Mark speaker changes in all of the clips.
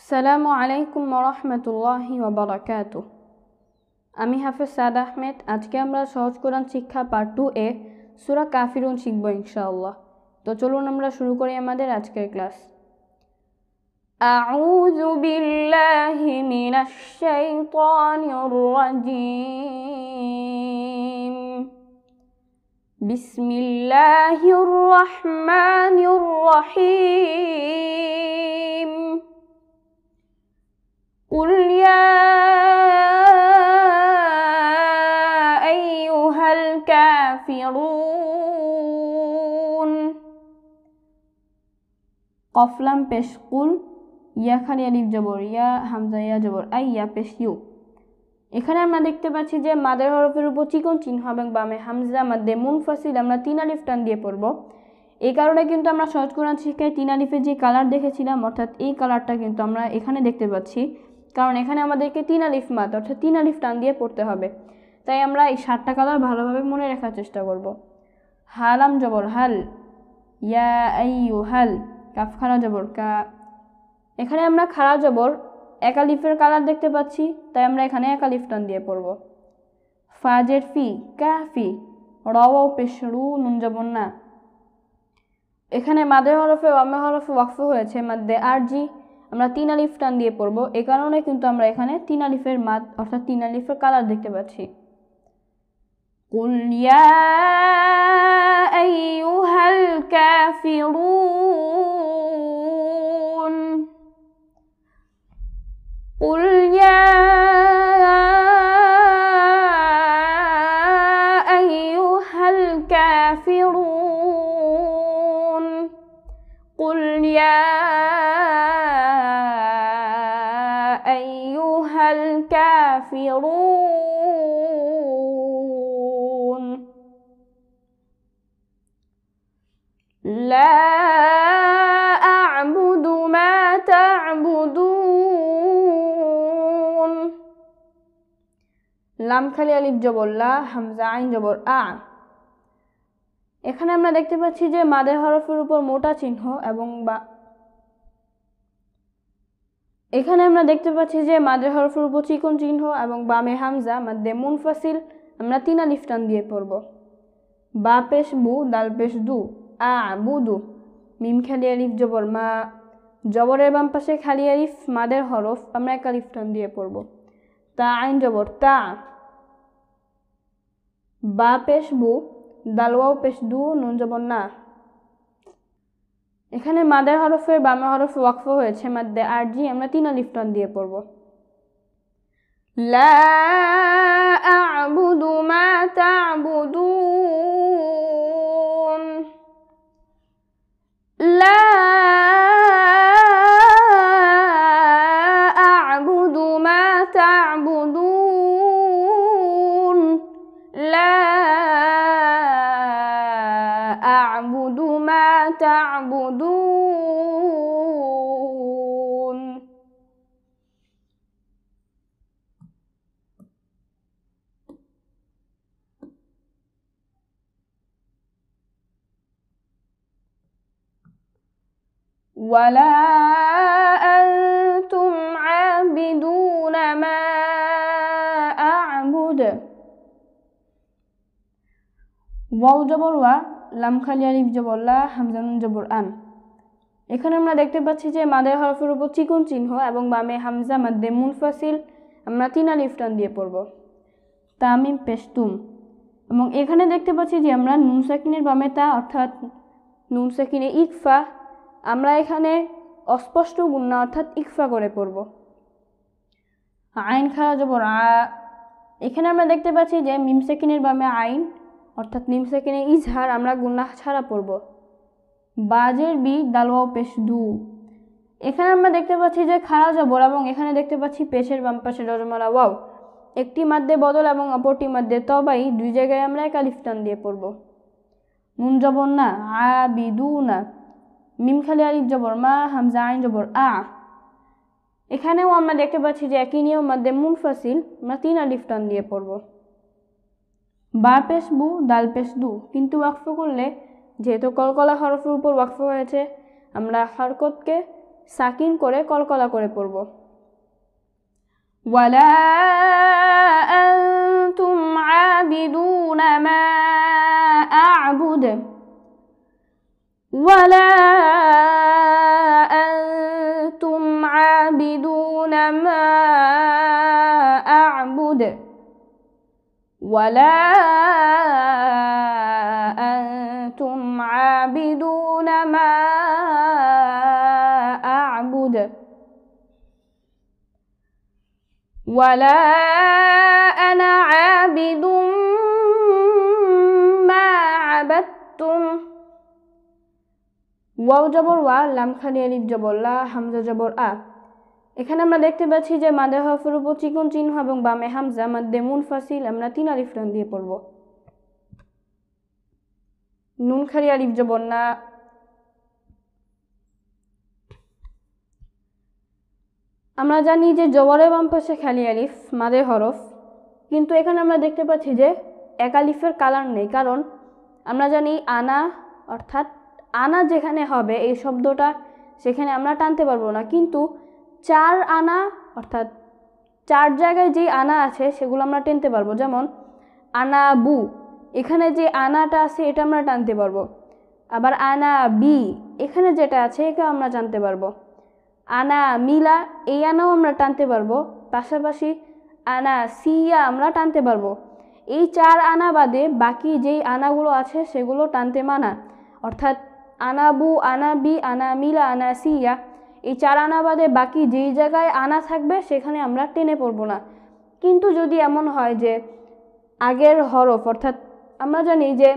Speaker 1: আসসালামু আলাইকুম ওয়া রাহমাতুল্লাহি ওয়া বারাকাতুহু। আমি হাফেজ সাদ আহমেদ। আজকে আমরা সহজ কোরআন শিক্ষা পার্ট 2 এ সূরা কাফিরুন শিখব ইনশাআল্লাহ। তো চলুন আমরা শুরু করি আমাদের আজকের ক্লাস। আউযু বিল্লাহি মিনাশ শাইতানির রাজীম। বিসমিল্লাহির রাহমানির রহিম। قل يا أيها الكافرون قف لام পেশ কুল, ইয়া খালি আলিফ জবর ইয়া, হামজা ইয়া জবর আই, ইয়া পেশ ইউ। এখানে আমরা দেখতে পাচ্ছি যে মাদের হরফের উপর চিকন চিহ্ন এবং বামে হামজা মাদ্দে মুনফাসিল আমরা 3 আলিফ টান দিয়ে পড়ব। এই কারণে কিন্তু আমরা সহজ কোরআন শিক্ষায় 3 আলিফের যে কালার দেখেছিলাম অর্থাৎ এই কালারটা কিন্তু আমরা এখানে দেখতে পাচ্ছি, কারণ এখানে আমাদেরকে 3 আলিফ মাদ অর্থাৎ 3 আলিফ টান দিয়ে পড়তে হবে। তাই আমরা এই 7টা কালার ভালোভাবে মনে রাখার চেষ্টা করব। হালাম জবর হাল, ইয়া আইয়ু হাল, কাফ খাড়া জবর কা। এখানে আমরা খাড়া জবর এক আলিফের কালার দেখতে পাচ্ছি, তাই আমরা এখানে এক আলিফ টান দিয়ে পড়ব। ফাজের ফি, কাফি, রাও পেশ রু, নুন জবর না। এখানে মাদের হরফে ওয়ামে হরফে ওয়াকফ হয়েছে মাদ্দে আরজি, আমরা 3 আলিফ টান দিয়ে পড়ব। এই কারণে কিন্তু আমরা এখানে 3 আলিফের মাদ অর্থাৎ 3 আলিফের কালার দেখতে পাচ্ছি। কুল ইয়া আইয়ুহাল কাফিরুন, কুল ইয়া আইয়ুহাল কাফিরুন, কুল ইয়া الكافرون لا أعبد ما تعبدون। লাম খালি আলিফ জবর লা, হামজা আইন জবর আ। এখানে আমরা দেখতে পাচ্ছি যে মাদের হরফের উপর মোটা চিহ্ন এবং এখানে আমরা দেখতে পাচ্ছি যে মাদের হরফের উপর চিকন চিহ্ন এবং বামে হামজা মাদ্দে মুনফাসিল আমরা 3 আলিফ টান দিয়ে পড়ব। বা পেশ বু, দাল পেশ দু, আ বুদু, মিম খালি আলিফ জবর মা, জবরের বাম পাশে খালি আলিফ মাদের হরফ আমরা 1 আলিফ টান দিয়ে পড়ব। তা আইন জবর তা, বা পেশ বু, দাল ওয়াও পেশ দু, নুন জবর না। এখানে মাদের হরফের বামে হরফে ওয়াকফ হয়েছে মাদ্দে আরজি, আমরা 3 আলিফ টান দিয়ে পড়ব। লা আ'বুদু মা তা'বুদুন, লা আ'বুদু মা তা'বুদুন, লা আ'বুদু মা তা'বুদুন। ওয়ালা আনতুম আবিদুনা মা আ'বুদ, ওয়াও জবর ওয়া, লাম খালি আলিফ জবর লা, হামজা নুন জবর আন। এখানে আমরা দেখতে পাচ্ছি যে মাদের হরফের উপর চিকন চিহ্ন এবং বামে হামজা মাদ্দে মুনফাসিল আমরা 3 আলিফ টান দিয়ে পড়ব। তামিম পেশতুম। এবং এখানে দেখতে পাচ্ছি যে আমরা নুন সাকিনের বামে তা অর্থাৎ নুন সাকিনে ইকফা আমরা এখানে অস্পষ্ট গুন্না অর্থাৎ ইকফা করে পড়ব। আইন খাড়া জবর আ। এখানে আমরা দেখতে পাচ্ছি যে মিম সাকিনের বামে আইন অর্থাৎ মিম সাকিনে ইজহার আমরা গুন্না ছাড়া পড়ব। বাজের বি, দাল ওয়াও পেশ দু। এখানে আমরা দেখতে পাচ্ছি যে খাড়া জবর এবং এখানে দেখতে পাচ্ছি পেশের বাম পাশে রজমালা ওয়াও, একটি মাদ্দে বদল এবং অপরটি মাদ্দে তবাই, 2 জায়গায় আমরা 1 আলিফ টান দিয়ে পড়ব। নুন জবর না, আবিদুনা, মিম খালি আলিফ জবর মা, হামজা আইন জবর আ। এখানেও আমরা দেখতে পাচ্ছি যে একই নিয়ম মাদ্দে মুনফাসিল আমরা 3 আলিফ টান দিয়ে পড়ব। বা পেশ বু, দাল পেশ দু, কিন্তু ওয়াকফ করলে যেহেতু কলকলা হরফের উপর ওয়াকফ হয়েছে আমরা হরকতকে সাকিন করে কলকলা করে পড়ব। ওয়ালা আনতুম আবিদুনা মা আ'বুদ ওয়ালা আনতুম আবিদুনা মা আ'বুদ ওয়ালা আনতুম আবিদুনা মা আ'বুদ ওয়ালা আনা আবিদুম মা আবাদতুম। ওয়াও জবর ওয়া, লাম খালি আলিফ জবর লা, হামজা জবর আ। এখানে আমরা দেখতে পাচ্ছি যে মাদের হরফের উপর চিকন চিহ্ন এবং বামে হামজা, মাদ্দে মুনফাসিল আমরা 3 আলিফ টান দিয়ে পড়ব। নুন খালি আলিফ জবর না, আমরা জানি যে জবরের বাম পাশে খালি আলিফ মাদের হরফ, কিন্তু এখানে আমরা দেখতে পাচ্ছি যে এক আলিফের কালার নেই, কারণ আমরা জানি আনা অর্থাৎ আনা যেখানে হবে এই শব্দটা সেখানে আমরা টানতে পারবো না, কিন্তু 4 আনা অর্থাৎ 4 জায়গায় যে আনা আছে সেগুলো আমরা টানতে পারবো। যেমন আনা বু, এখানে যে আনাটা আছে এটা আমরা টানতে পারবো। আবার আনা বি, এখানে যেটা আছে এটা আমরা টানতে পারবো। আনা মিলা, এই আনাও আমরা টানতে পারবো। পাশাপাশি আনা সিয়া আমরা টানতে পারবো। এই 4 আনা বাদে বাকি যেই আনাগুলো আছে সেগুলো টানতে মানা, অর্থাৎ আনা বু, আনা বি, আনা মিলা, আনা সিয়া, এই 4 আনা বাদে বাকি যেই জায়গায় আনা থাকবে সেখানে আমরা টেনে পড়বো না। কিন্তু যদি এমন হয় যে আগের হরফ অর্থাৎ আমরা জানি যে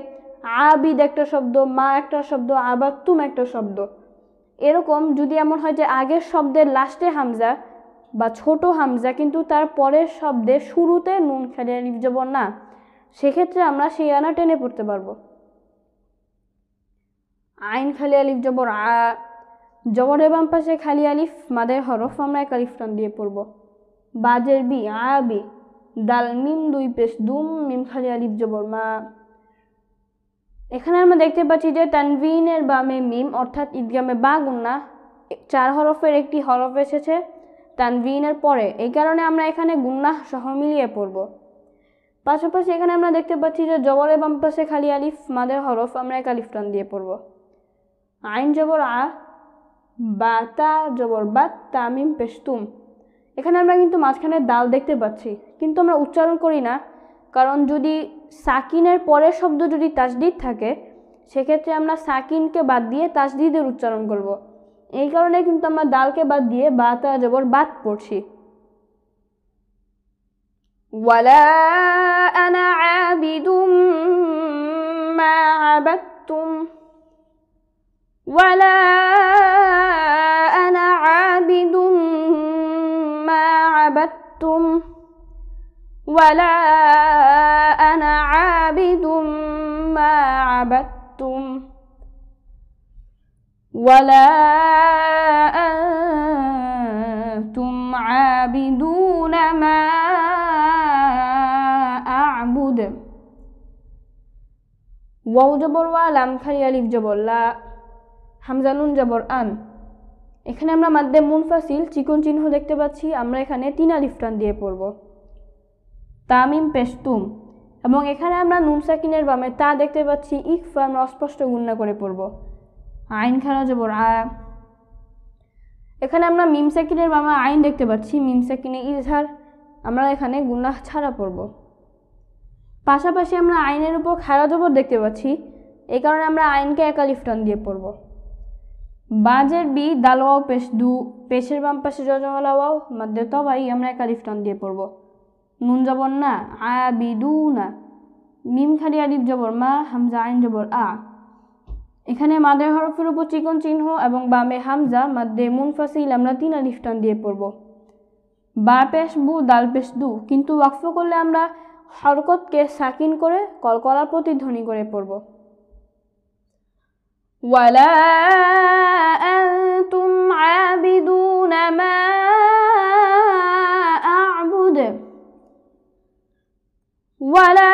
Speaker 1: আবিদ একটা শব্দ, মা একটা শব্দ, আবাতুম একটা শব্দ, এরকম যদি এমন হয় যে আগের শব্দের লাস্টে হামজা বা ছোট হামজা কিন্তু তার পরের শব্দের শুরুতে নুন খালি আলিফ জবর না, সেক্ষেত্রে আমরা সেই আনা টেনে পড়তে পারবো। আইন খালি আলিফ জবর আ, জবরের বাম পাশে খালি আলিফ মাদের হরফ আমরা 1 আলিফ টান দিয়ে পড়ব। বাজের বি আবি, দাল মিম 2 পেশ দুম, মিম খালি আলিফ জবর মা। এখানে আমরা দেখতে পাচ্ছি যে তানভিনের বামে মিম অর্থাৎ ঈদগামে বা গুন্না 4 হরফের একটি হরফ এসেছে তানভিনের পরে, এই কারণে আমরা এখানে গুন্না সহ মিলিয়ে পড়ব। পাশাপাশি এখানে আমরা দেখতে পাচ্ছি যে জবরের বাম পাশে খালি আলিফ মাদের হরফ আমরা 1 আলিফ টান দিয়ে পড়ব। আইন জবর আ, বা তা জবর বাত, তামিম পেশতুম। এখানে আমরা কিন্তু মাঝখানে দাল দেখতে পাচ্ছি, কিন্তু আমরা উচ্চারণ করি না, কারণ যদি সাকিনের পরের শব্দ যদি তাসদিদ থাকে সেক্ষেত্রে আমরা সাকিনকে বাদ দিয়ে তাসদিদের উচ্চারণ করব। এই কারণে কিন্তু আমরা দালকে বাদ দিয়ে বা তা জবর বাত পড়ছি। ওয়ালা আনা আবিদুম মা আবাদতুম ওয়ালা আনা আবিদুম মা আবাদতুম ওয়ালা আনা আবিদুম মা আবাদতুম ওয়ালা আনতুম আবিদুনা মা আ'বুদ। ওয়াও জবর ওয়া, লাম খালি আলিফ জবর লা, হামজা নুন জবর আন। এখানে আমরা মাদ্দে মুনফাসিল চিকন চিহ্ন দেখতে পাচ্ছি, আমরা এখানে 3 আলিফ টান দিয়ে পড়ব। তামিম পেশতুম, এবং এখানে আমরা নুন সাকিনের বামে তা দেখতে পাচ্ছি, ইকফা আমরা অস্পষ্ট গুণনা করে পড়ব। আইন খানা জবর আ, এখানে আমরা মিম সাকিনের বামে আইন দেখতে পাচ্ছি, মিম সাকিনে ইজহার আমরা এখানে গুণনা ছাড়া পড়ব। পাশাপাশি আমরা আইনের উপর খাড়া জবর দেখতে পাচ্ছি, এই কারণে আমরা আইনকে 1 আলিফ টান দিয়ে পড়ব। বাজের বি, দাল ওয়াও পেশ দু, পেশের বাম পাশে জজমালা ওয়াও মাদ্দে তবাই আমরা 1 আলিফ টান দিয়ে পড়ব। নুন জবর না, আবিদুনা, মিম খালি আলিফ জবর মা, হামজা আইন জবর আ। এখানে মাদের হরফের উপর চিকন চিহ্ন এবং বামে হামজা মাদ্দে মুনফাসিল আমরা 3 আলিফ টান দিয়ে পড়ব। বা পেশ বু, দাল পেশ দু, কিন্তু ওয়াকফ করলে আমরা হরকতকে সাকিন করে কলকলার প্রতিধ্বনি করে পড়ব। ওয়ালা আনতুম আবিদুনা মা আ'বুদ ওয়ালা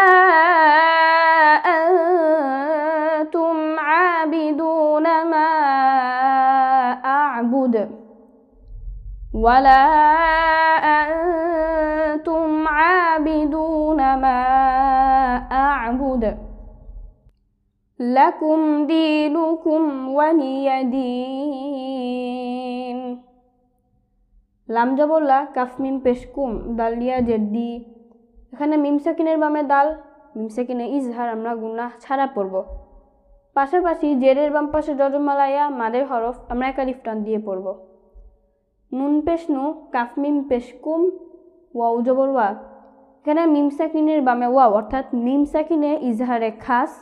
Speaker 1: আনতুম আবিদুনা মা আ'বুদ। ওয়ালা আনতুম আবিদুনা মা আ'বুদ লাকুম দীনুকুম ওয়ালিয়া দীন। লাম জবর লা, কাফ মিম পেশ কুম, দালিয়া জেদ্দি। এখানে মিম সাকিনের বামে দাল, মিম সাকিনে ইজহার, আমরা গুনাহ ছাড়া পড়ব। পাশাপাশি জেরের বাম পাশে যজমালা ইয়া, মাদের হরফ, আমরা এক আলিফ টান দিয়ে পড়ব। নুন পেশ নু, কাফ মিম পেশ কুম, ওয়াও জবর ওয়া। এখানে মিম সাকিনের বামে ওয়াও, অর্থাৎ মিম সাকিনে ইজহারে খাস,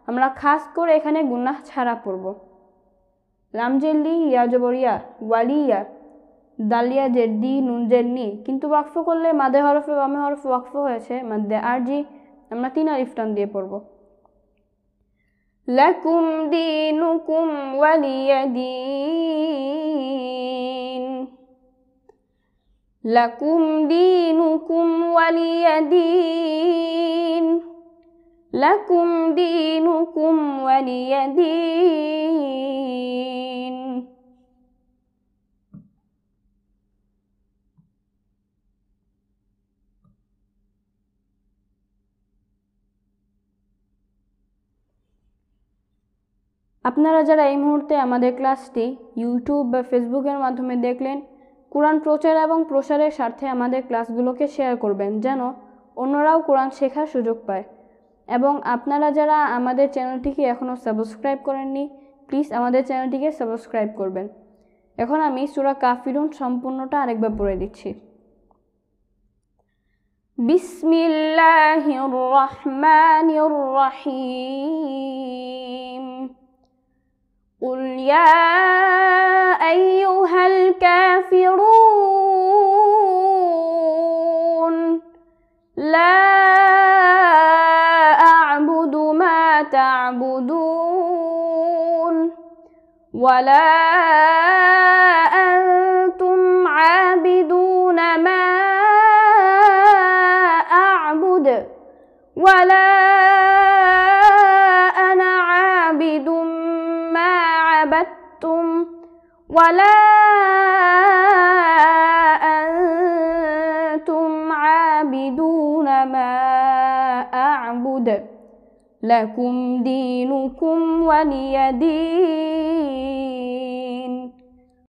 Speaker 1: আমরা খাস করে এখানে গুনাহ ছাড়া পড়ব। লাম জেল্লি, ইয়া জবর ইয়া, ওয়ালিয়া, দালিয়া জেদ্দি, নুন জেন্নি। কিন্তু ওয়াকফ করলে মাদে হরফে বামে হরফে ওয়াকফ হয়েছে, মাদ্দে আরজি, আমরা 3 আলিফ টান দিয়ে পড়ব। লাকুম দীনুকুম ওয়ালিয়া দীন, লাকুম দীনুকুম ওয়ালিয়া দীন, লাকুম দীনুকুম ওয়ালিয়া দীন। আপনারা যারা এই মুহূর্তে আমাদের ক্লাসটি ইউটিউব বা ফেসবুকের মাধ্যমে দেখলেন, কোরআন প্রচার এবং প্রসারের স্বার্থে আমাদের ক্লাসগুলোকে শেয়ার করবেন, যেন অন্যরাও কোরআন শেখার সুযোগ পায়। এবং আপনারা যারা আমাদের চ্যানেলটিকে এখনও সাবস্ক্রাইব করেননি, প্লিজ আমাদের চ্যানেলটিকে সাবস্ক্রাইব করবেন। এখন আমি সূরা কাফিরুন সম্পূর্ণটা আরেকবার পড়ে দিচ্ছি। বিসমিল্লাহির রহমানির রহিম। قل يا أيها الكافرون لا أعبد ما تعبدون ولا أنتم عابدون ما أعبد ولا أنا عابد ما عبدتم ولا أنتم عابدون ما أعبد لكم دينكم ولي دين।